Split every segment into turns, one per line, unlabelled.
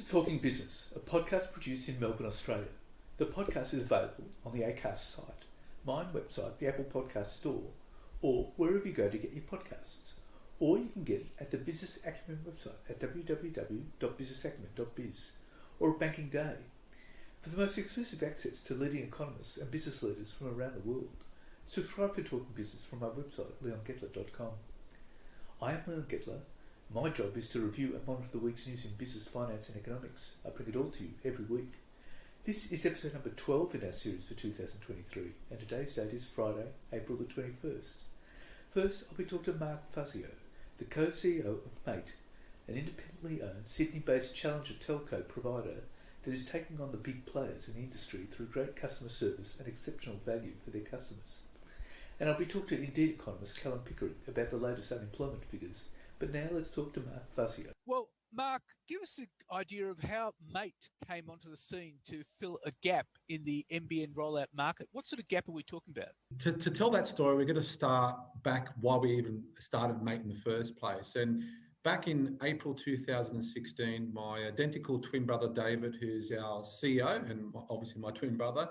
Talking Business, a podcast produced in Melbourne, Australia. The podcast is available on the Acast site, mine website, the Apple Podcast Store, or wherever you go to get your podcasts. Or you can get it at the Business Acumen website at www.businessacumen.biz, or at Banking Day. For the most exclusive access to leading economists and business leaders from around the world, subscribe to Talking Business from our website, leongettler.com. I am Leon Gettler. My job is to review and monitor the week's news in business, finance and economics. I bring it all to you every week. This is episode number 12 in our series for 2023, and today's date is Friday, April the 21st. First, I'll be talking to Mark Fazio, the co-CEO of Mate, an independently owned Sydney-based challenger telco provider that is taking on the big players in the industry through great customer service and exceptional value for their customers. And I'll be talking to Indeed economist Callum Pickering about the latest unemployment figures. But now let's talk to Mark Fazio.
Well, Mark, give us an idea of how Mate came onto the scene to fill a gap in the NBN rollout market. What sort of gap are we talking about?
To tell that story, we're going to start back why we even started Mate in the first place. And back in April 2016, my identical twin brother, David, who's our CEO and obviously my twin brother,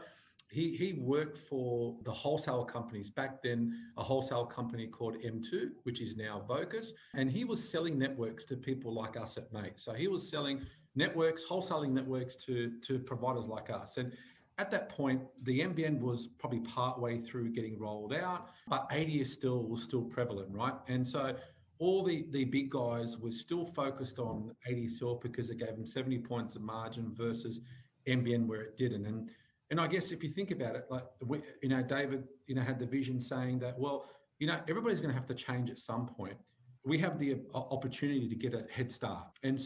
he worked for the wholesale companies, back then a wholesale company called M2, which is now Vocus, and he was selling networks to people like us at Mate. So he was selling networks, wholesaling networks to providers like us. And at that point, the NBN was probably partway through getting rolled out, but 80 was still prevalent, right? And so all the big guys were still focused on 80 still because it gave them 70 points of margin versus NBN where it didn't. And I guess if you think about it, like, David, had the vision saying that, well, everybody's going to have to change at some point. We have the opportunity to get a head start. And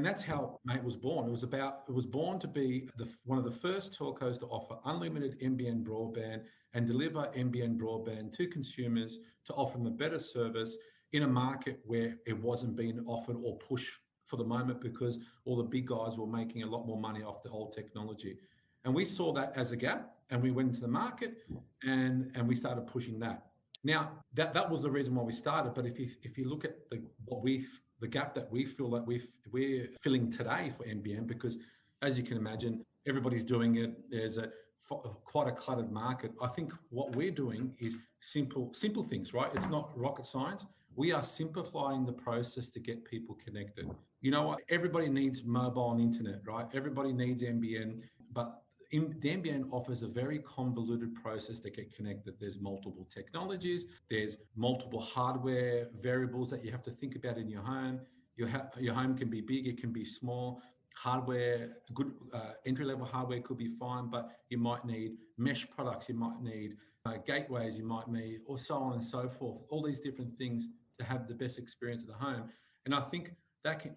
that's how Mate was born. It was born to be one of the first telcos to offer unlimited NBN broadband and deliver NBN broadband to consumers to offer them a better service in a market where it wasn't being offered or pushed for the moment because all the big guys were making a lot more money off the old technology. And we saw that as a gap, and we went into the market and we started pushing that. Now, that was the reason why we started. But if you look at the gap that we feel that we're filling today for NBN, because as you can imagine, everybody's doing it. There's quite a cluttered market. I think what we're doing is simple things, right? It's not rocket science. We are simplifying the process to get people connected. You know what? Everybody needs mobile and internet, right? Everybody needs NBN, but the NBN offers a very convoluted process to get connected. There's multiple technologies. There's multiple hardware variables that you have to think about in your home. Your home can be big, it can be small. Hardware, good entry-level hardware could be fine, but you might need mesh products, you might need gateways, you might need, or so on and so forth. All these different things to have the best experience at the home. And I think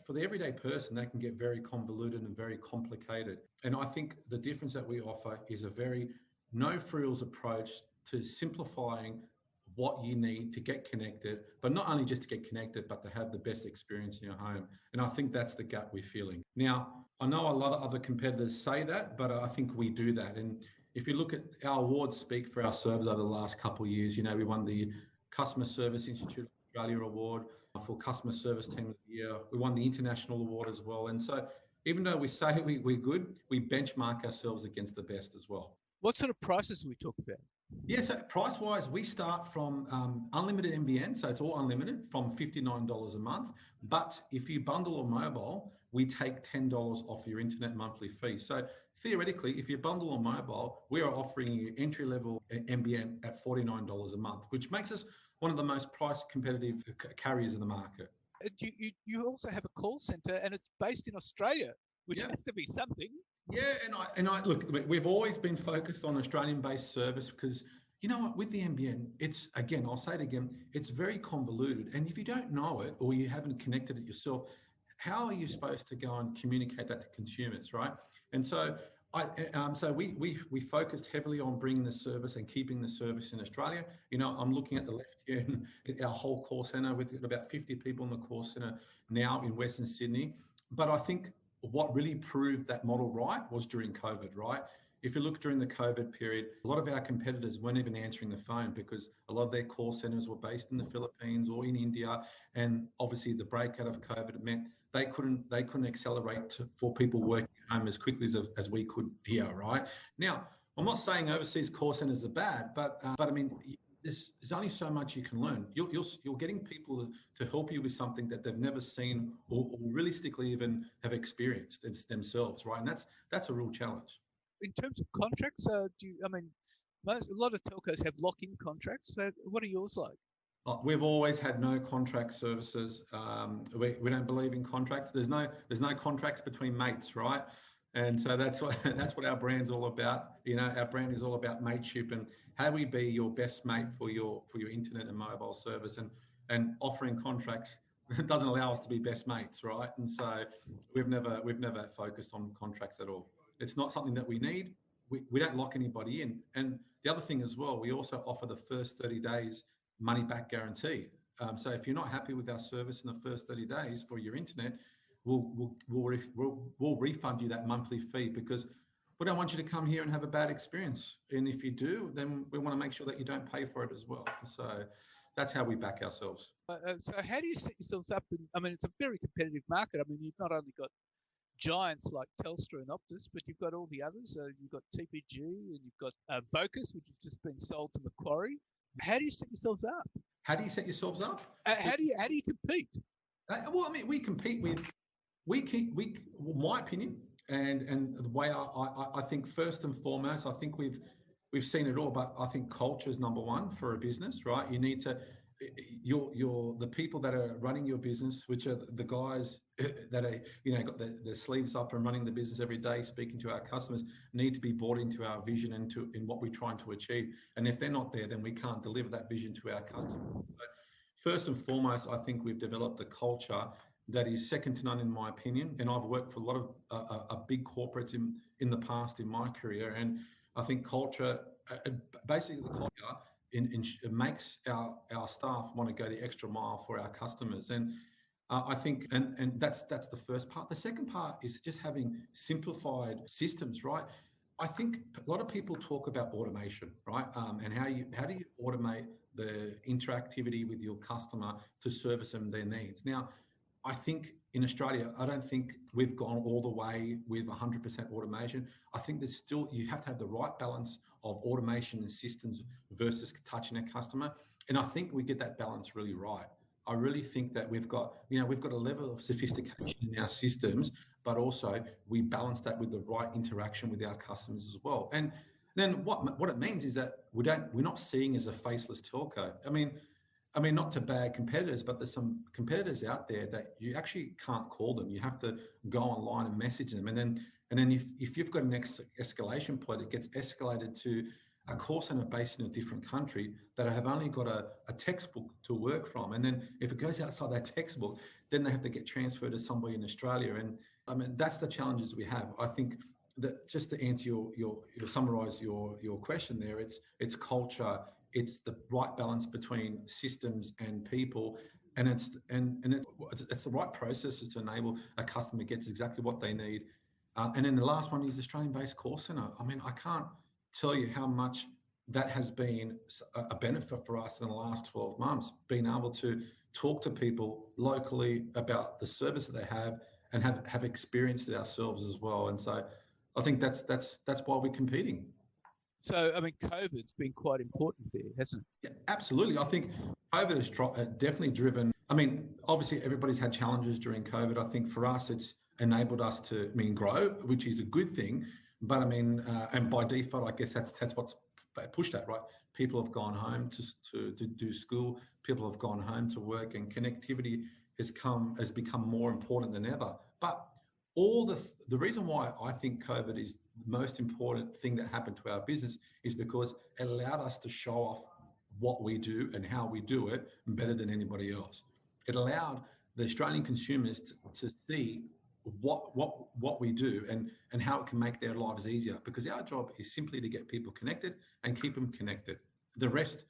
for the everyday person, that can get very convoluted and very complicated. And I think the difference that we offer is a very no-frills approach to simplifying what you need to get connected, but not only just to get connected, but to have the best experience in your home. And I think that's the gap we're feeling. Now, I know a lot of other competitors say that, but I think we do that. And if you look at our awards speak for our service over the last couple of years, we won the Customer Service Institute of Australia Award for Customer Service Team of the Year. We won the International Award as well. And so even though we say we're good, we benchmark ourselves against the best as well.
What sort of prices do we talk about?
Yeah, so price-wise, we start from unlimited NBN, so it's all unlimited, from $59 a month. But if you bundle or mobile, we take $10 off your internet monthly fee. So theoretically, if you bundle or mobile, we are offering you entry-level NBN at $49 a month, which makes us one of the most price competitive carriers in the market.
You also have a call center, and it's based in Australia, which has to be something.
Yeah, and I look, we've always been focused on Australian-based service because, you know what, with the NBN, I'll say it again, it's very convoluted. And if you don't know it or you haven't connected it yourself, how are you supposed to go and communicate that to consumers, right? And so we focused heavily on bringing the service and keeping the service in Australia. I'm looking at the left here, our whole call center with about 50 people in the call center now in Western Sydney. But I think what really proved that model right was during COVID, right? if you look during the COVID period, a lot of our competitors weren't even answering the phone because a lot of their call centers were based in the Philippines or in India. And obviously the breakout of COVID meant they couldn't accelerate for people working at home as quickly as we could here, right? Now, I'm not saying overseas call centers are bad, but I mean, there's only so much you can learn. You're getting people to help you with something that they've never seen or realistically even have experienced themselves, right? And that's a real challenge.
In terms of contracts, a lot of telcos have lock-in contracts. So what are yours like?
We've always had no contract services. We don't believe in contracts. There's no contracts between mates, right? And so that's what our brand's all about. You know, our brand is all about mateship and how we be your best mate for your internet and mobile service, and offering contracts doesn't allow us to be best mates, right? And so we've never focused on contracts at all. It's not something that we need. We don't lock anybody in. And the other thing as well, we also offer the first 30 days money back guarantee. So if you're not happy with our service in the first 30 days for your internet, we'll refund you that monthly fee, because we don't want you to come here and have a bad experience. And if you do, then we want to make sure that you don't pay for it as well. So that's how we back ourselves.
So how do you set yourselves up? It's a very competitive market. I mean, you've not only got giants like Telstra and Optus, but you've got all the others. You've got TPG and you've got Vocus, which has just been sold to Macquarie. How do you set yourselves up?
How do you set yourselves up?
How do you compete?
Well, I mean, we compete with. My opinion, and the way I think, first and foremost, I think we've seen it all, but I think culture is number one for a business, right? You need to, the people that are running your business, which are the guys that are, got their sleeves up and running the business every day, speaking to our customers, need to be bought into our vision and in what we're trying to achieve. And if they're not there, then we can't deliver that vision to our customers. So first and foremost, I think we've developed a culture that is second to none, in my opinion. And I've worked for a lot of big corporates in the past in my career. And I think culture, basically the culture makes our staff want to go the extra mile for our customers. And I think, and that's the first part. The second part is just having simplified systems, right? I think a lot of people talk about automation, right? And how do you automate the interactivity with your customer to service them their needs? Now, I think in Australia, I don't think we've gone all the way with 100% automation. I think there's still, you have to have the right balance of automation and systems versus touching a customer. And I think we get that balance really right. I really think that we've got a level of sophistication in our systems, but also we balance that with the right interaction with our customers as well. And then what it means is that we're not seeing as a faceless telco. I mean, not to bad competitors, but there's some competitors out there that you actually can't call them. You have to go online and message them. And then if you've got an escalation point, it gets escalated to a call center based in a different country that have only got a textbook to work from. And then if it goes outside that textbook, then they have to get transferred to somewhere in Australia. And I mean, that's the challenges we have. I think that, just to answer summarize your question there, it's culture. It's the right balance between systems and people, and it's the right processes to enable a customer gets exactly what they need. And then the last one is Australian-based call center. I mean, I can't tell you how much that has been a benefit for us in the last 12 months, being able to talk to people locally about the service that they have and have experienced it ourselves as well. And so I think that's why we're competing.
So, I mean, COVID's been quite important there, hasn't it?
Yeah, absolutely. I think COVID has definitely driven. I mean, obviously, everybody's had challenges during COVID. I think for us, it's enabled us to, grow, which is a good thing. But and by default, I guess that's what's pushed at, right? People have gone home to do school. People have gone home to work, and connectivity has become more important than ever. But all the reason why I think COVID is the most important thing that happened to our business is because it allowed us to show off what we do and how we do it better than anybody else. It allowed the Australian consumers to see what we do and how it can make their lives easier, because our job is simply to get people connected and keep them connected. The rest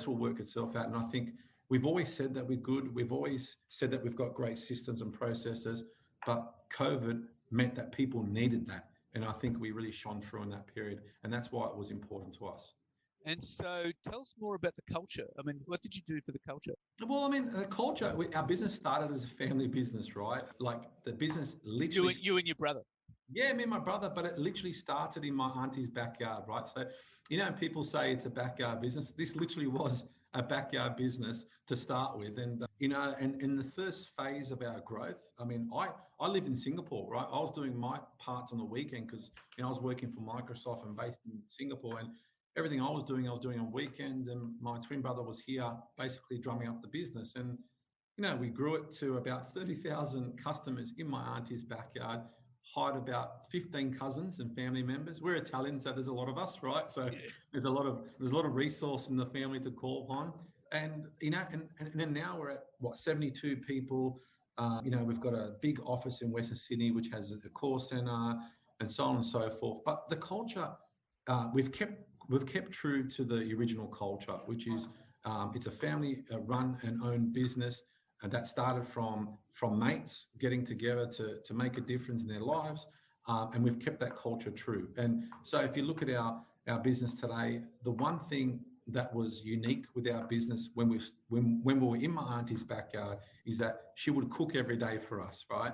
will work itself out. And I think we've always said that we're good. We've always said that we've got great systems and processes, but COVID meant that people needed that. And I think we really shone through in that period. And that's why it was important to us.
And so tell us more about the culture. I mean, what did you do for the culture?
Well, I mean, culture, our business started as a family business, right? Like the business literally...
You and your brother?
Yeah, me and my brother, but it literally started in my auntie's backyard, right? So, people say it's a backyard business. This literally was a backyard business to start with. And, and in the first phase of our growth, I mean, I lived in Singapore, right? I was doing my parts on the weekend because, I was working for Microsoft and based in Singapore, and everything I was doing on weekends. And my twin brother was here basically drumming up the business. And, we grew it to about 30,000 customers in my auntie's backyard, hired about 15 cousins and family members. We're Italian, so there's a lot of us, right? So there's a lot of resource in the family to call upon. And, and then now we're at 72 people. We've got a big office in Western Sydney, which has a call center and so on and so forth. But the culture, we've kept true to the original culture, which is it's a family run and owned business. And that started from mates getting together to make a difference in their lives. And we've kept that culture true. And so if you look at our business today, the one thing that was unique with our business when we were in my auntie's backyard is that she would cook every day for us, right?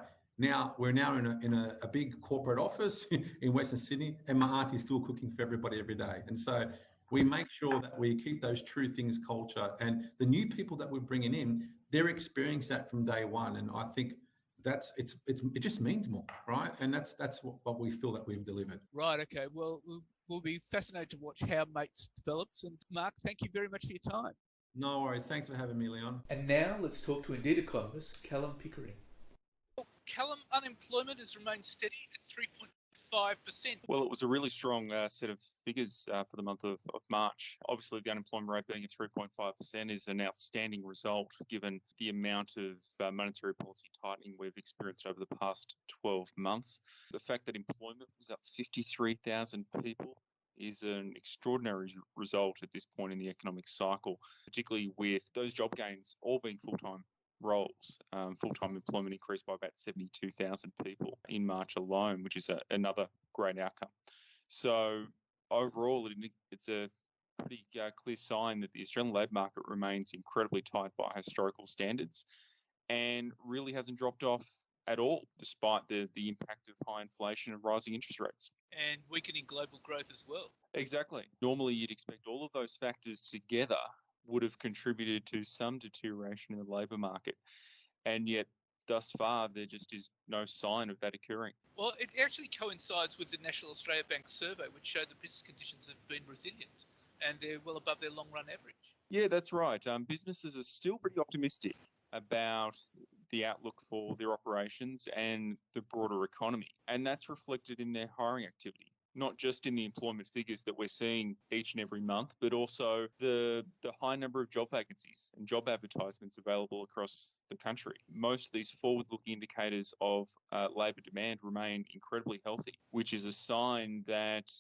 We're now in a big corporate office in Western Sydney, and my auntie's still cooking for everybody every day. And so we make sure that we keep those true things culture, and the new people that we're bringing in, they're experiencing that from day one. And I think it just means more, right? And that's what we feel that we've delivered.
Right. Okay. Well, we'll be fascinated to watch how Mates develops. And Mark, thank you very much for your time.
No worries. Thanks for having me, Leon.
And now let's talk to Indeed economist Callum Pickering.
Well, Callum, unemployment has remained steady at 3.5%.
Well, it was a really strong set of figures for the month of March. Obviously, the unemployment rate being at 3.5% is an outstanding result given the amount of monetary policy tightening we've experienced over the past 12 months. The fact that employment was up 53,000 people is an extraordinary result at this point in the economic cycle, particularly with those job gains all being full-time roles. Full-time employment increased by about 72,000 people in March alone, which is another great outcome. So overall, it's a pretty clear sign that the Australian labour market remains incredibly tight by historical standards and really hasn't dropped off at all, despite the impact of high inflation and rising interest rates.
And weakening global growth as well.
Exactly. Normally, you'd expect all of those factors together would have contributed to some deterioration in the labour market. And yet, thus far, there just is no sign of that occurring.
Well, it actually coincides with the National Australia Bank survey, which showed that business conditions have been resilient and they're well above their long-run average.
Yeah, that's right. Businesses are still pretty optimistic about the outlook for their operations and the broader economy. And that's reflected in their hiring activity, not just in the employment figures that we're seeing each and every month, but also the high number of job vacancies and job advertisements available across the country. Most of these forward-looking indicators of labour demand remain incredibly healthy, which is a sign that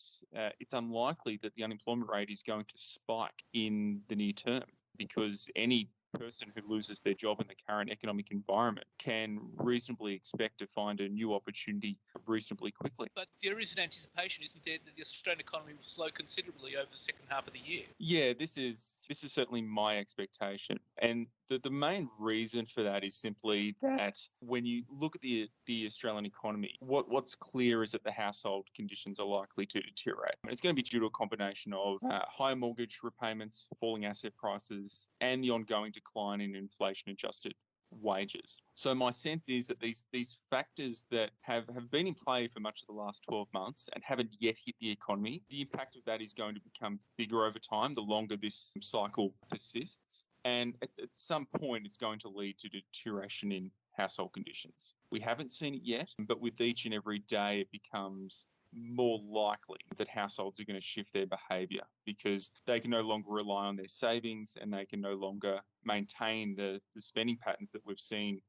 it's unlikely that the unemployment rate is going to spike in the near term, because any person who loses their job in the current economic environment can reasonably expect to find a new opportunity reasonably quickly.
But there is an anticipation, isn't there, that the Australian economy will slow considerably over the second half of the year?
Yeah, this is certainly my expectation. And the main reason for that is simply that when you look at the Australian economy, what's clear is that the household conditions are likely to deteriorate. And it's going to be due to a combination of higher mortgage repayments, falling asset prices, and the ongoing decline in inflation-adjusted wages. So my sense is that these factors that have been in play for much of the last 12 months and haven't yet hit the economy, the impact of that is going to become bigger over time the longer this cycle persists. And at some point, it's going to lead to deterioration in household conditions. We haven't seen it yet, but with each and every day, it becomes more likely that households are going to shift their behaviour because they can no longer rely on their savings and they can no longer maintain the spending patterns that we've seen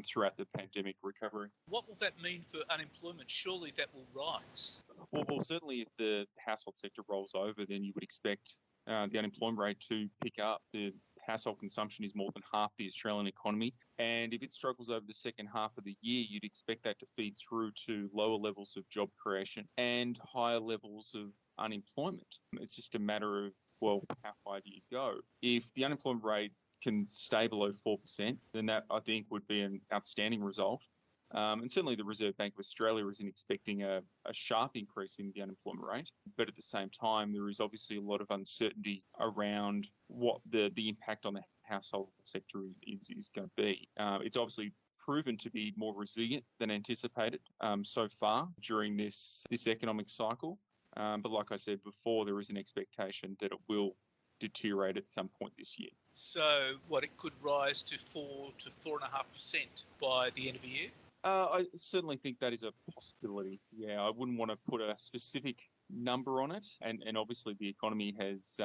throughout the pandemic recovery.
What will that mean for unemployment? Surely that will rise.
Well, certainly if the household sector rolls over, then you would expect the unemployment rate to pick up. The household consumption is more than half the Australian economy. And if it struggles over the second half of the year, you'd expect that to feed through to lower levels of job creation and higher levels of unemployment. It's just a matter of, well, how high do you go? If the unemployment rate can stay below 4%, then that, I think, would be an outstanding result. And certainly the Reserve Bank of Australia isn't expecting a sharp increase in the unemployment rate. But at the same time, there is obviously a lot of uncertainty around what the impact on the household sector is going to be. It's obviously proven to be more resilient than anticipated so far during this economic cycle. But like I said before, there is an expectation that it will deteriorate at some point this year.
So what, it could rise to 4 to 4.5% by the end of the year?
I certainly think that is a possibility. Yeah, I wouldn't want to put a specific number on it. And obviously the economy has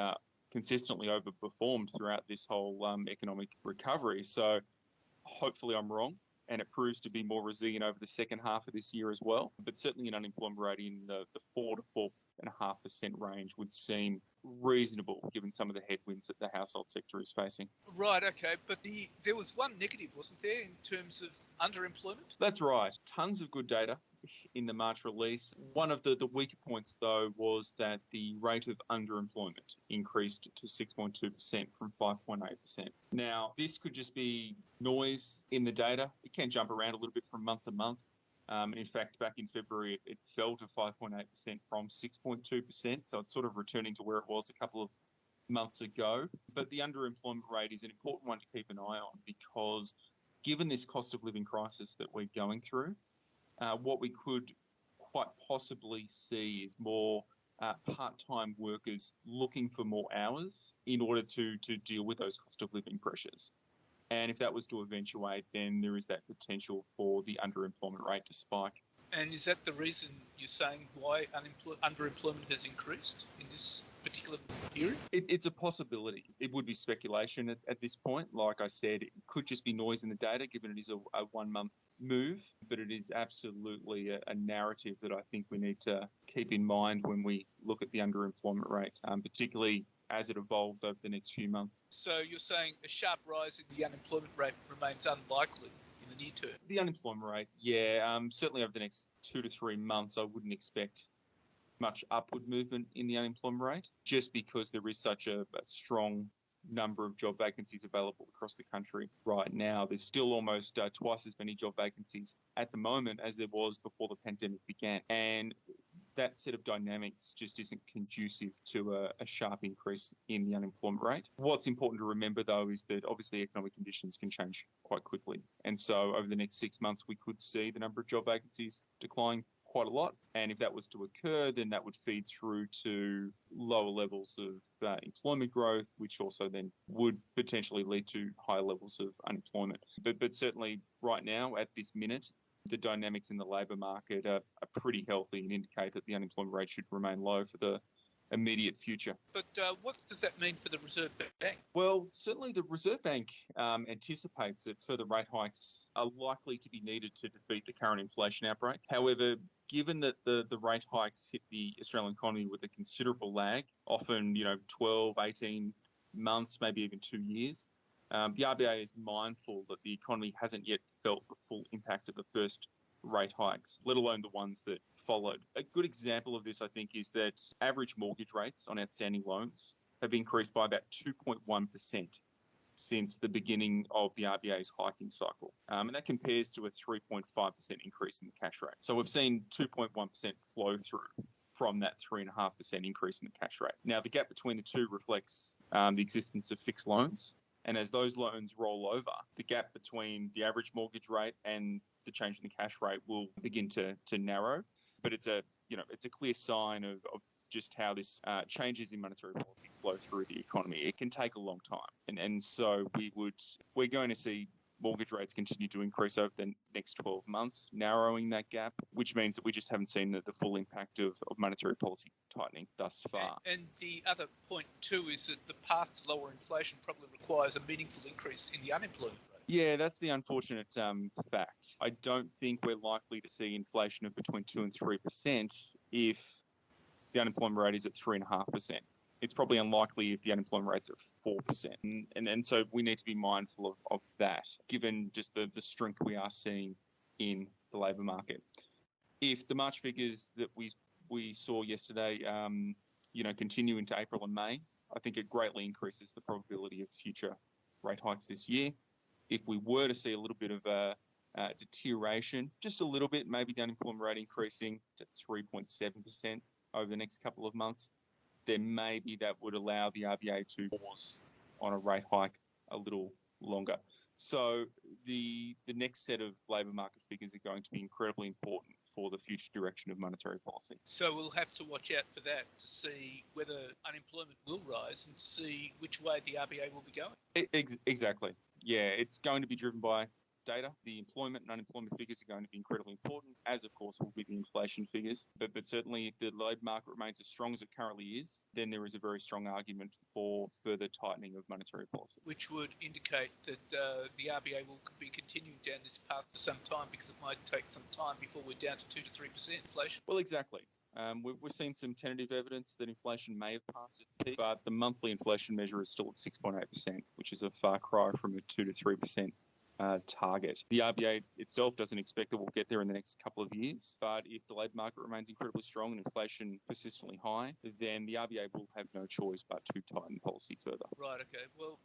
consistently overperformed throughout this whole economic recovery. So hopefully I'm wrong and it proves to be more resilient over the second half of this year as well. But certainly an unemployment rate in the 4 to 4.5% range would seem reasonable given some of the headwinds that the household sector is facing.
Right, okay. But there was one negative, wasn't there, in terms of underemployment?
That's right. Tons of good data in the March release. One of the weaker points, though, was that the rate of underemployment increased to 6.2% from 5.8%. Now, this could just be noise in the data. It can jump around a little bit from month to month. In fact, back in February, it fell to 5.8% from 6.2%. So it's sort of returning to where it was a couple of months ago. But the underemployment rate is an important one to keep an eye on because given this cost of living crisis that we're going through, what we could quite possibly see is more part-time workers looking for more hours in order to deal with those cost of living pressures. And if that was to eventuate, then there is that potential for the underemployment rate to spike.
And is that the reason you're saying why underemployment has increased in this particular period?
It's a possibility. It would be speculation at this point. Like I said, it could just be noise in the data, given it is a 1 month move. But it is absolutely a narrative that I think we need to keep in mind when we look at the underemployment rate, particularly as it evolves over the next few months.
So you're saying a sharp rise in the unemployment rate remains unlikely in the near term?
The unemployment rate, yeah, certainly over the next 2 to 3 months, I wouldn't expect much upward movement in the unemployment rate, just because there is such a strong number of job vacancies available across the country right now. There's still almost twice as many job vacancies at the moment as there was before the pandemic began. And that set of dynamics just isn't conducive to a sharp increase in the unemployment rate. What's important to remember, though, is that obviously economic conditions can change quite quickly. And so over the next 6 months, we could see the number of job vacancies decline quite a lot. And if that was to occur, then that would feed through to lower levels of employment growth, which also then would potentially lead to higher levels of unemployment. But certainly right now, at this minute, the dynamics in the labour market are pretty healthy and indicate that the unemployment rate should remain low for the immediate future.
But what does that mean for the Reserve Bank?
Well, certainly the Reserve Bank anticipates that further rate hikes are likely to be needed to defeat the current inflation outbreak. However, given that the rate hikes hit the Australian economy with a considerable lag, often 12, 18 months, maybe even 2 years, the RBA is mindful that the economy hasn't yet felt the full impact of the first rate hikes, let alone the ones that followed. A good example of this, I think, is that average mortgage rates on outstanding loans have increased by about 2.1% since the beginning of the RBA's hiking cycle. And that compares to a 3.5% increase in the cash rate. So we've seen 2.1% flow through from that 3.5% increase in the cash rate. Now, the gap between the two reflects the existence of fixed loans. And as those loans roll over, the gap between the average mortgage rate and the change in the cash rate will begin to narrow. But it's a clear sign of just how this changes in monetary policy flow through the economy. It can take a long time. And so we're going to see mortgage rates continue to increase over the next 12 months, narrowing that gap, which means that we just haven't seen the full impact of monetary policy tightening thus far.
And the other point too is that the path to lower inflation probably requires a meaningful increase in the unemployment rate.
Yeah, that's the unfortunate fact. I don't think we're likely to see inflation of between 2 and 3% if the unemployment rate is at 3.5%. It's probably unlikely if the unemployment rate's at 4%. And so we need to be mindful of that, given just the strength we are seeing in the labour market. If the March figures that we saw yesterday, continue into April and May, I think it greatly increases the probability of future rate hikes this year. If we were to see a little bit of a deterioration, just a little bit, maybe the unemployment rate increasing to 3.7% over the next couple of months, then maybe that would allow the RBA to pause on a rate hike a little longer. So the next set of labour market figures are going to be incredibly important for the future direction of monetary policy.
So we'll have to watch out for that to see whether unemployment will rise and see which way the RBA will be going.
Exactly. Yeah, it's going to be driven by data. The employment and unemployment figures are going to be incredibly important, as of course will be the inflation figures. But certainly if the labour market remains as strong as it currently is, then there is a very strong argument for further tightening of monetary policy.
Which would indicate that the RBA will be continuing down this path for some time, because it might take some time before we're down to 2 to 3% inflation.
Well, exactly. We've seen some tentative evidence that inflation may have passed its peak, but the monthly inflation measure is still at 6.8%, which is a far cry from a 2 to 3% target. The RBA itself doesn't expect that we'll get there in the next couple of years, but if the labour market remains incredibly strong and inflation persistently high, then the RBA will have no choice but to tighten policy further.
Right, okay. Well,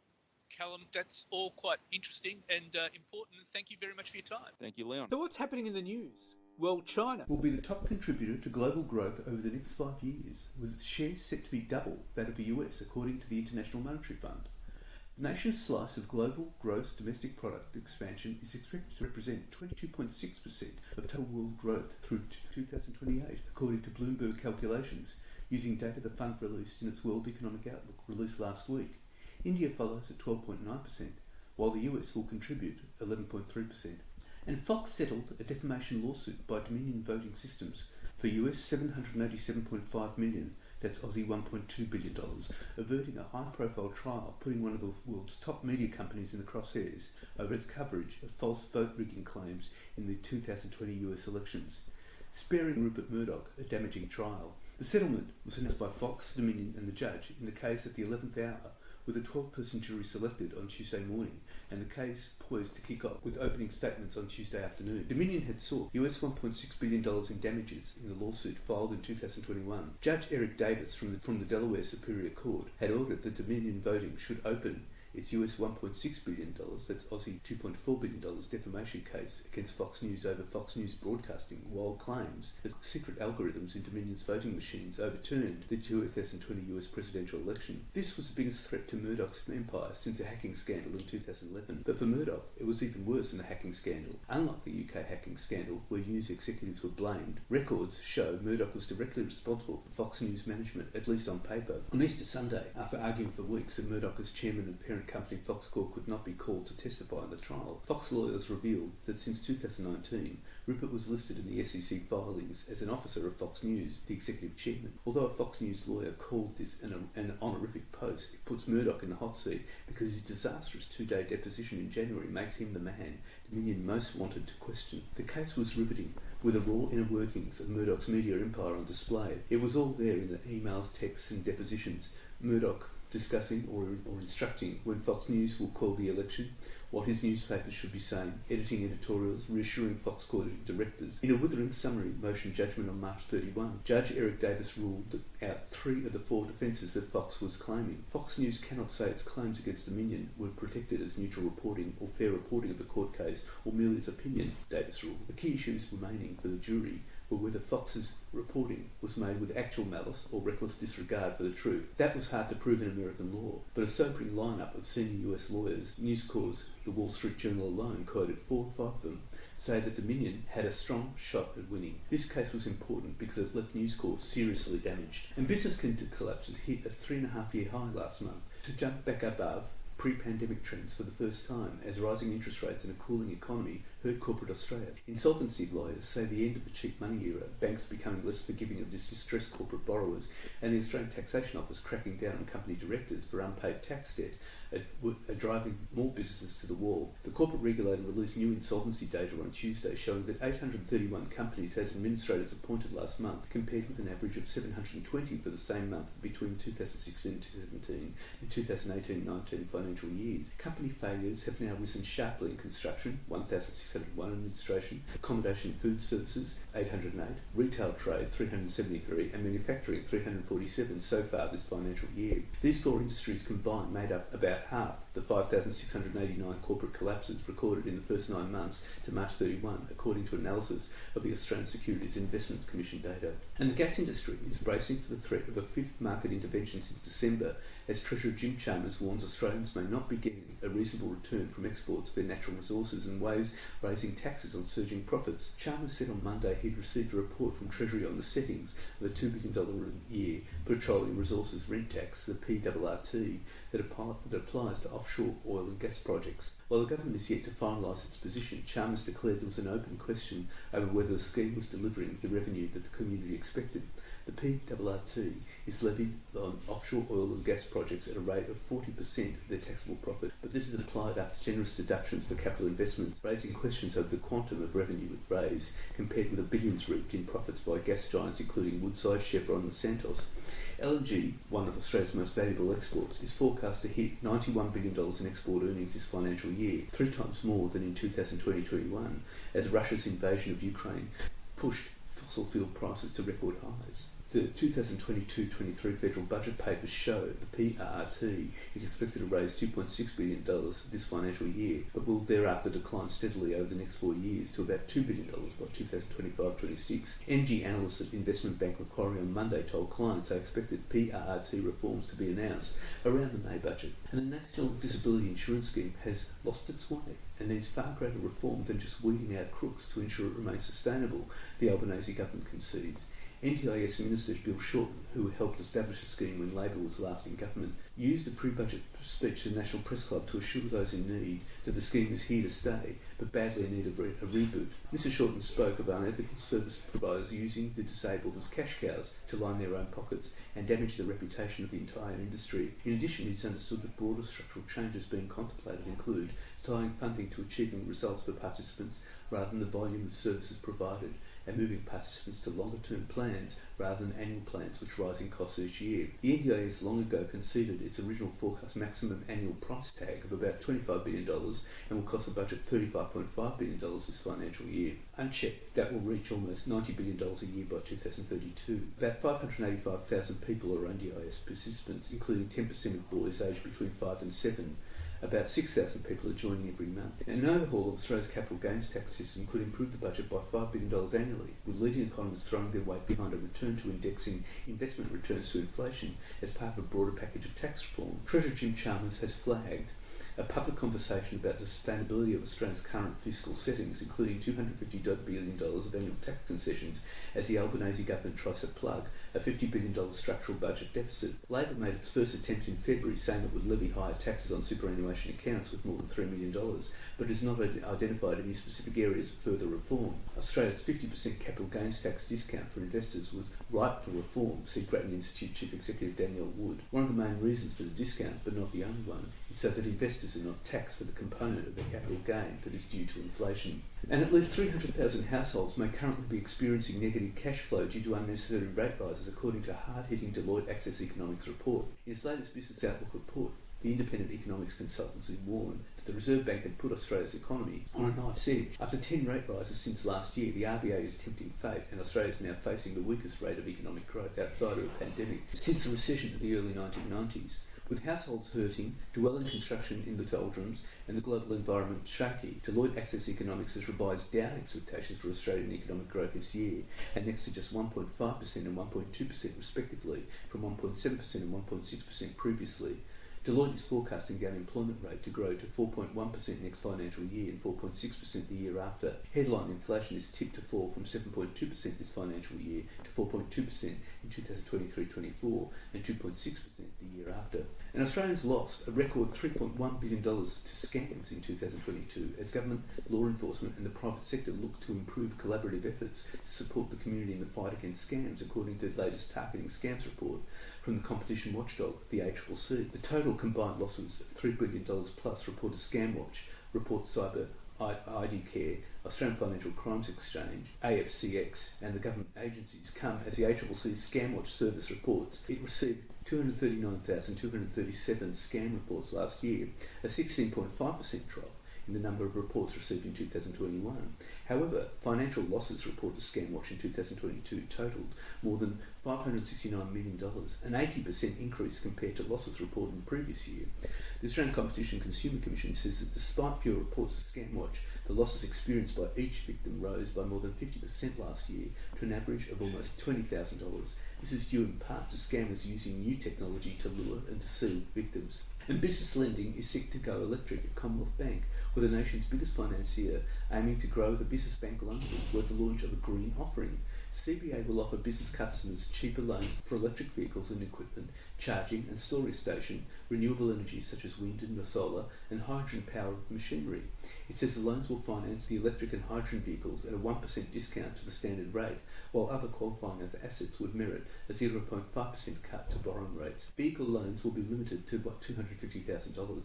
Callum, that's all quite interesting and important. Thank you very much for your time.
Thank you, Leon.
So what's happening in the news? Well, China will be the top contributor to global growth over the next 5 years, with its shares set to be double that of the US, according to the International Monetary Fund. The nation's slice of global gross domestic product expansion is expected to represent 22.6% of total world growth through 2028, according to Bloomberg calculations, using data the fund released in its World Economic Outlook released last week. India follows at 12.9%, while the US will contribute 11.3%. And Fox settled a defamation lawsuit by Dominion Voting Systems for US $787.5 million, that's Aussie $1.2 billion, averting a high-profile trial, putting one of the world's top media companies in the crosshairs over its coverage of false vote-rigging claims in the 2020 US elections, sparing Rupert Murdoch a damaging trial. The settlement was announced by Fox, Dominion and the judge in the case at the 11th hour, with a 12-person jury selected on Tuesday morning, and the case poised to kick off with opening statements on Tuesday afternoon. Dominion had sought US $1.6 billion in damages in the lawsuit filed in 2021. Judge Eric Davis from the Delaware Superior Court had ordered that Dominion Voting should open its US $1.6 billion, that's Aussie $2.4 billion defamation case against Fox News over Fox News broadcasting, while claims that secret algorithms in Dominion's voting machines overturned the 2020 US presidential election. This was the biggest threat to Murdoch's empire since the hacking scandal in 2011. But for Murdoch, it was even worse than the hacking scandal. Unlike the UK hacking scandal, where news executives were blamed, records show Murdoch was directly responsible for Fox News management, at least on paper. On Easter Sunday, after arguing for weeks that Murdoch as chairman and parent company Fox Corp could not be called to testify in the trial, Fox lawyers revealed that since 2019, Rupert was listed in the SEC filings as an officer of Fox News, the executive chairman. Although a Fox News lawyer called this an honorific post, it puts Murdoch in the hot seat because his disastrous 2-day deposition in January makes him the man Dominion most wanted to question. The case was riveting, with the raw inner workings of Murdoch's media empire on display. It was all there in the emails, texts and depositions. Murdoch discussing or instructing when Fox News will call the election, what his newspapers should be saying, editing editorials, reassuring Fox Corp directors. In a withering summary motion judgment on March 31, Judge Eric Davis ruled out 3 of the 4 defences that Fox was claiming. Fox News cannot say its claims against Dominion were protected as neutral reporting or fair reporting of the court case, or merely as opinion, Davis ruled. The key issues remaining for the jury were whether Fox's reporting was made with actual malice or reckless disregard for the truth. That was hard to prove in American law, but a sobering lineup of senior US lawyers, News Corp's The Wall Street Journal alone quoted 4 or 5 of them, say that Dominion had a strong shot at winning. This case was important because it left News Corp seriously damaged. And business collapses hit a 3.5-year high last month to jump back above pre-pandemic trends for the first time as rising interest rates and a cooling economy hurt corporate Australia. Insolvency lawyers say the end of the cheap money era, banks becoming less forgiving of distressed corporate borrowers, and the Australian Taxation Office cracking down on company directors for unpaid tax debt are driving more businesses to the wall. The corporate regulator released new insolvency data on Tuesday showing that 831 companies had administrators appointed last month, compared with an average of 720 for the same month between 2016-2017 and 2018-19 financial years. Company failures have now risen sharply in construction, 1,601, administration, accommodation and food services, 808, retail trade, 373, and manufacturing, 347 so far this financial year. These four industries combined made up about half the 5,689 corporate collapses recorded in the first 9 months to March 31, according to analysis of the Australian Securities Investments Commission data. And the gas industry is bracing for the threat of a fifth market intervention since December, as Treasurer Jim Chalmers warns Australians may not be getting a reasonable return from exports of their natural resources and ways raising taxes on surging profits. Chalmers said on Monday he'd received a report from Treasury on the settings of a $2 billion a year petroleum resources rent tax, the PRRT, that applies to offshore oil and gas projects. While the government is yet to finalise its position, Chalmers declared there was an open question over whether the scheme was delivering the revenue that the community expected. The PRRT is levied on offshore oil and gas projects at a rate of 40% of their taxable profit, but this is applied after generous deductions for capital investments, raising questions over the quantum of revenue it raised, compared with the billions reaped in profits by gas giants including Woodside, Chevron and Santos. LNG, one of Australia's most valuable exports, is forecast to hit $91 billion in export earnings this financial year, 3 times more than in 2020-21, as Russia's invasion of Ukraine pushed fossil fuel prices to record highs. The 2022-23 federal budget papers show the PRRT is expected to raise $2.6 billion this financial year, but will thereafter decline steadily over the next 4 years to about $2 billion by 2025-26. energy analysts at investment bank Macquarie on Monday told clients they expected PRRT reforms to be announced around the May budget. And the National Disability Insurance Scheme has lost its way and needs far greater reform than just weeding out crooks to ensure it remains sustainable, the Albanese government concedes. NDIS Minister Bill Shorten, who helped establish the scheme when Labor was last in government, used a pre-budget speech to the National Press Club to assure those in need that the scheme is here to stay, but badly in need of a reboot. Mr Shorten spoke of unethical service providers using the disabled as cash cows to line their own pockets and damage the reputation of the entire industry. In addition, it's understood that broader structural changes being contemplated include tying funding to achieving results for participants rather than the volume of services provided, and moving participants to longer-term plans rather than annual plans which rise in costs each year. The NDIS long ago conceded its original forecast maximum annual price tag of about $25 billion and will cost a budget $35.5 billion this financial year. Unchecked, that will reach almost $90 billion a year by 2032. About 585,000 people are NDIS participants, including 10% of boys aged between 5 and 7. About 6,000 people are joining every month. An overhaul of Australia's capital gains tax system could improve the budget by $5 billion annually, with leading economists throwing their weight behind a return to indexing investment returns to inflation as part of a broader package of tax reform. Treasurer Jim Chalmers has flagged a public conversation about the sustainability of Australia's current fiscal settings, including $250 billion of annual tax concessions, as the Albanese government tries to plug a $50 billion structural budget deficit. Labor made its first attempt in February, saying it would levy higher taxes on superannuation accounts with more than $3 million, but has not identified any specific areas of further reform. Australia's 50% capital gains tax discount for investors was ripe for reform, said Grattan Institute Chief Executive Danielle Wood. One of the main reasons for the discount, but not the only one, is so that investors are not taxed for the component of their capital gain that is due to inflation. And at least 300,000 households may currently be experiencing negative cash flow due to unnecessary rate rises, according to hard-hitting Deloitte Access Economics report. In its latest Business Outlook report, the independent economics consultancy warned that the Reserve Bank had put Australia's economy on a knife's edge. After 10 rate rises since last year, the RBA is tempting fate, and Australia is now facing the weakest rate of economic growth outside of a pandemic since the recession of the early 1990s. With households hurting, dwelling construction in the doldrums, and the global environment shaky, Deloitte Access Economics has revised down expectations for Australian economic growth this year, and next to just 1.5% and 1.2% respectively, from 1.7% and 1.6% previously. Deloitte is forecasting the unemployment rate to grow to 4.1% next financial year and 4.6% the year after. Headline inflation is tipped to fall from 7.2% this financial year to 4.2% in 2023-24 and 2.6% the year after. And Australians lost a record $3.1 billion to scams in 2022 as government, law enforcement and the private sector look to improve collaborative efforts to support the community in the fight against scams, according to the latest Targeting Scams report from the competition watchdog, the ACCC. The total combined losses of $3 billion plus, reported ScamWatch, reports Cyber ID Care, Australian Financial Crimes Exchange, AFCX and the government agencies come as the ACCC's ScamWatch service reports it received 239,237 scam reports last year, a 16.5% drop in the number of reports received in 2021. However, financial losses reported to ScamWatch in 2022 totaled more than $569 million, an 80% increase compared to losses reported in the previous year. The Australian Competition Consumer Commission says that despite fewer reports to ScamWatch, the losses experienced by each victim rose by more than 50% last year to an average of almost $20,000. This is due in part to scammers using new technology to lure and deceive victims. And business lending is set to go electric at Commonwealth Bank, with the nation's biggest financier aiming to grow the business bank loan book with the launch of a green offering. CBA will offer business customers cheaper loans for electric vehicles and equipment, charging and storage station, renewable energy such as wind and solar, and hydrogen-powered machinery. It says the loans will finance the electric and hydrogen vehicles at a 1% discount to the standard rate, while other qualifying other assets would merit a 0.5% cut to borrowing rates. Vehicle loans will be limited to about $250,000.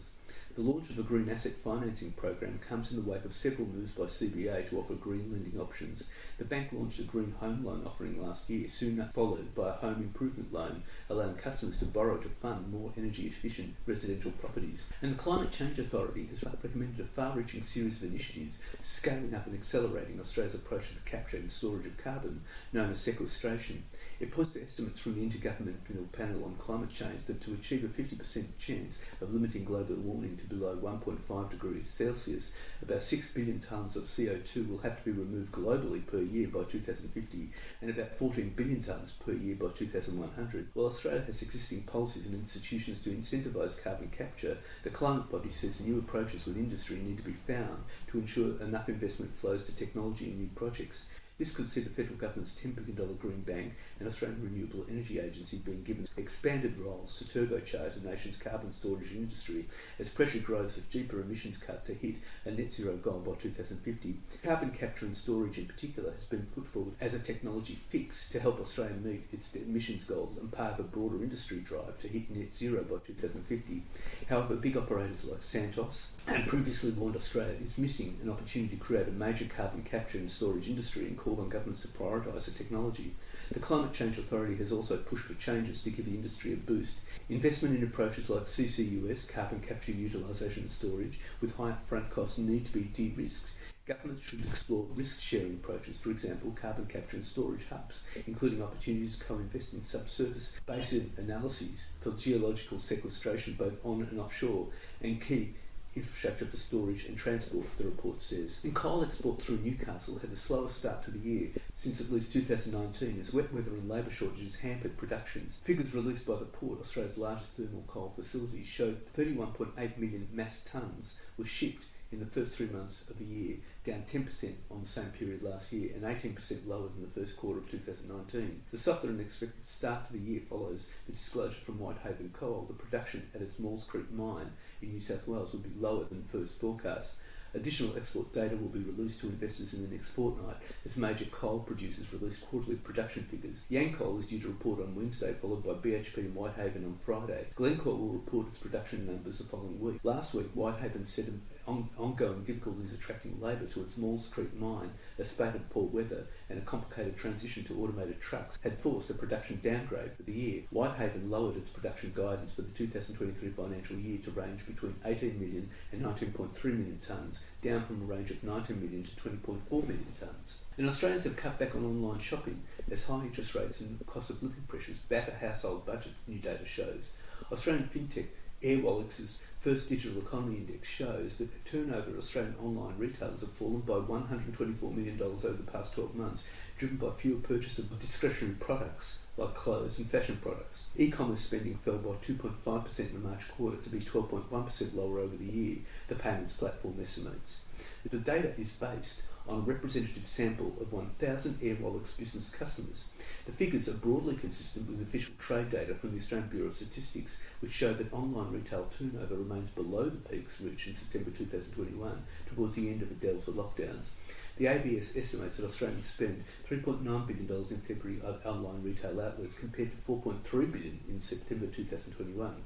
The launch of a green asset financing program comes in the wake of several moves by CBA to offer green lending options. The bank launched a green home loan offering last year, soon followed by a home improvement loan, allowing customers to borrow to fund more energy-efficient residential properties. And the Climate Change Authority has recommended a far-reaching series of initiatives scaling up and accelerating Australia's approach to the capture and storage of carbon, known as sequestration. It points to estimates from the Intergovernmental Panel on Climate Change that to achieve a 50% chance of limiting global warming to below 1.5 degrees Celsius, about 6 billion tonnes of CO2 will have to be removed globally per year by 2050 and about 14 billion tonnes per year by 2100. While Australia has existing policies and institutions to incentivise carbon capture, the climate body says new approaches with industry need to be found to ensure enough investment flows to technology and new projects. This could see the federal government's $10 billion Green Bank and Australian Renewable Energy Agency being given expanded roles to turbocharge the nation's carbon storage industry as pressure grows for deeper emissions cut to hit a net zero goal by 2050. Carbon capture and storage in particular has been put forward as a technology fix to help Australia meet its emissions goals and part of a broader industry drive to hit net zero by 2050. However, big operators like Santos and previously warned Australia is missing an opportunity to create a major carbon capture and storage industry and called on governments to prioritise the technology. The Climate Change Authority has also pushed for changes to give the industry a boost. Investment in approaches like CCUS, carbon capture, utilisation and storage, with high upfront costs need to be de-risked. Governments should explore risk-sharing approaches, for example, carbon capture and storage hubs, including opportunities to co-invest in subsurface basin analyses for geological sequestration both on and offshore, and key infrastructure for storage and transport, the report says. And coal export through Newcastle had the slowest start to the year since at least 2019 as wet weather and labour shortages hampered productions. Figures released by the port, Australia's largest thermal coal facility, showed 31.8 million mass tonnes were shipped in the first 3 months of the year, down 10% on the same period last year and 18% lower than the first quarter of 2019. The softer than expected start to the year follows the disclosure from Whitehaven Coal that production at its Maules Creek mine in New South Wales would be lower than first forecast. Additional export data will be released to investors in the next fortnight as major coal producers release quarterly production figures. Yancoal is due to report on Wednesday, followed by BHP and Whitehaven on Friday. Glencore will report its production numbers the following week. Last week, Whitehaven said ongoing difficulties attracting labour to its Maules Creek mine, a spate of poor weather and a complicated transition to automated trucks had forced a production downgrade for the year. Whitehaven lowered its production guidance for the 2023 financial year to range between 18 million and 19.3 million tonnes, down from a range of 19 million to 20.4 million tonnes. And Australians have cut back on online shopping as high interest rates and cost of living pressures batter household budgets, new data shows. Australian fintech Airwallet's first digital economy index shows that turnover of Australian online retailers have fallen by $124 million over the past 12 months driven by fewer purchases of discretionary products like clothes and fashion products. E-commerce spending fell by 2.5% in the March quarter to be 12.1% lower over the year, the payments platform estimates. The data is based on a representative sample of 1,000 Airwallex business customers. The figures are broadly consistent with official trade data from the Australian Bureau of Statistics, which show that online retail turnover remains below the peaks reached in September 2021, towards the end of the Delta lockdowns. The ABS estimates that Australians spend $3.9 billion in February on online retail outlets compared to $4.3 billion in September 2021.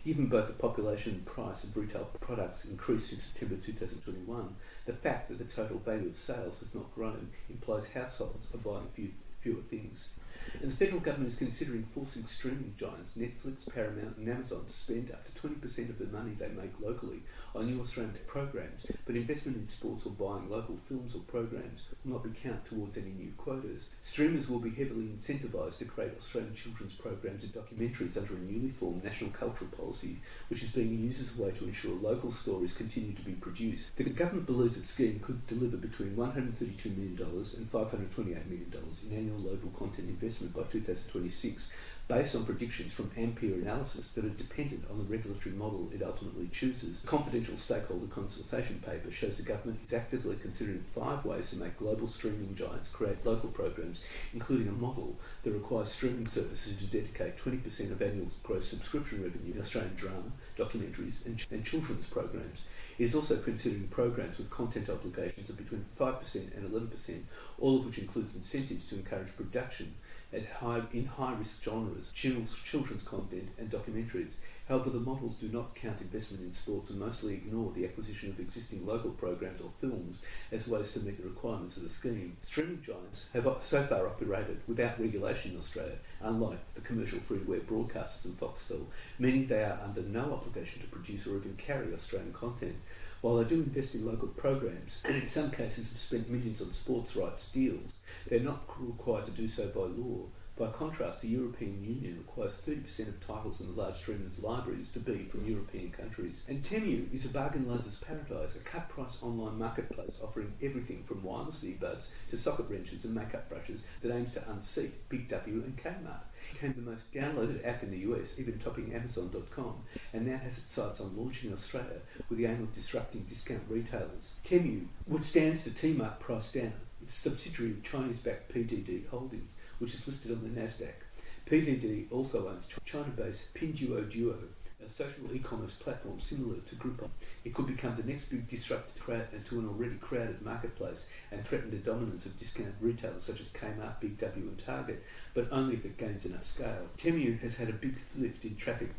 Even both the population and price of retail products increased since September 2021, the fact that the total value of sales has not grown implies households are buying fewer things. And the federal government is considering forcing streaming giants Netflix, Paramount and Amazon to spend up to 20% of the money they make locally on new Australian programs, but investment in sports or buying local films or programs will not be counted towards any new quotas. Streamers will be heavily incentivised to create Australian children's programs and documentaries under a newly formed national cultural policy, which is being used as a way to ensure local stories continue to be produced. The government believes its scheme could deliver between $132 million and $528 million in annual local content investment by 2026, based on predictions from Ampere analysis that are dependent on the regulatory model it ultimately chooses. A confidential stakeholder consultation paper shows the government is actively considering 5 ways to make global streaming giants create local programs, including a model that requires streaming services to dedicate 20% of annual gross subscription revenue in Australian drama, documentaries and children's programs. It is also considering programs with content obligations of between 5% and 11%, all of which includes incentives to encourage production in high-risk genres, children's content and documentaries. However, the models do not count investment in sports and mostly ignore the acquisition of existing local programs or films as ways to meet the requirements of the scheme. Streaming giants have so far operated without regulation in Australia, unlike the commercial free-to-air broadcasters and Foxtel, meaning they are under no obligation to produce or even carry Australian content. While they do invest in local programs, and in some cases have spent millions on sports rights deals, they're not required to do so by law. By contrast, the European Union requires 30% of titles in the large streamers' libraries to be from European countries. And Temu is a bargain lover's paradise, a cut-price online marketplace offering everything from wireless earbuds to socket wrenches and makeup brushes that aims to unseat Big W and Kmart. It became the most downloaded app in the US, even topping Amazon.com, and now has its sights on launching in Australia with the aim of disrupting discount retailers. Temu, which stands for T-Mark Price Down, it's a subsidiary of Chinese-backed PDD Holdings, which is listed on the Nasdaq. PDD also owns China-based Pinduoduo, a social e-commerce platform similar to Groupon. It could become the next big disruptor to an already crowded marketplace and threaten the dominance of discount retailers such as Kmart, Big W and Target, but only if it gains enough scale. Temu has had a big lift in traffic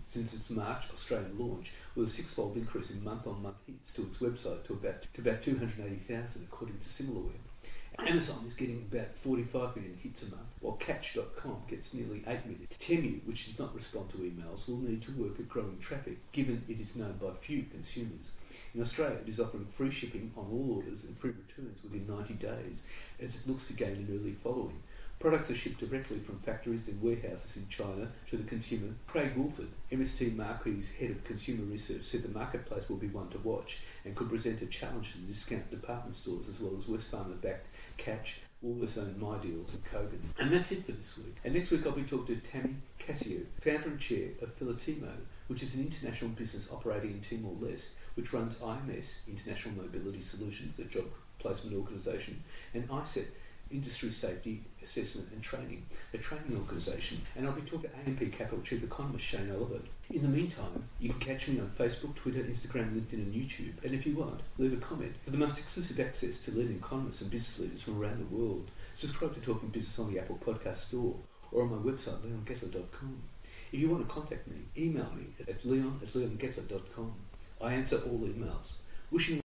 since its March Australian launch, with a 6-fold increase in month-on-month hits to its website to about 280,000 according to SimilarWeb. Amazon is getting about 45 million hits a month, while Catch.com gets nearly 8 million. Temu, which does not respond to emails, will need to work at growing traffic, given it is known by few consumers. In Australia, it is offering free shipping on all orders and free returns within 90 days, as it looks to gain an early following. Products are shipped directly from factories and warehouses in China to the consumer. Craig Woolford, MST Marquee's head of consumer research, said the marketplace will be one to watch and could present a challenge to the discount department stores as well as Wesfarmers-backed Catch, Woolworths owned MyDeal and Kogan. And that's it for this week. And next week I'll be talking to Tammy Cassio, founder and chair of Filatimo, which is an international business operating in Timor-Leste, which runs IMS, International Mobility Solutions, a job placement organisation, and ISET, Industry Safety Assessment and Training, a training organisation. And I'll be talking to AMP Capital Chief Economist Shane Oliver. In the meantime, you can catch me on Facebook, Twitter, Instagram, LinkedIn and YouTube. And if you want, leave a comment. For the most exclusive access to leading economists and business leaders from around the world, subscribe to Talking Business on the Apple Podcast Store or on my website, leongettler.com. If you want to contact me, email me at leon@leongettler.com. I answer all emails. Wishing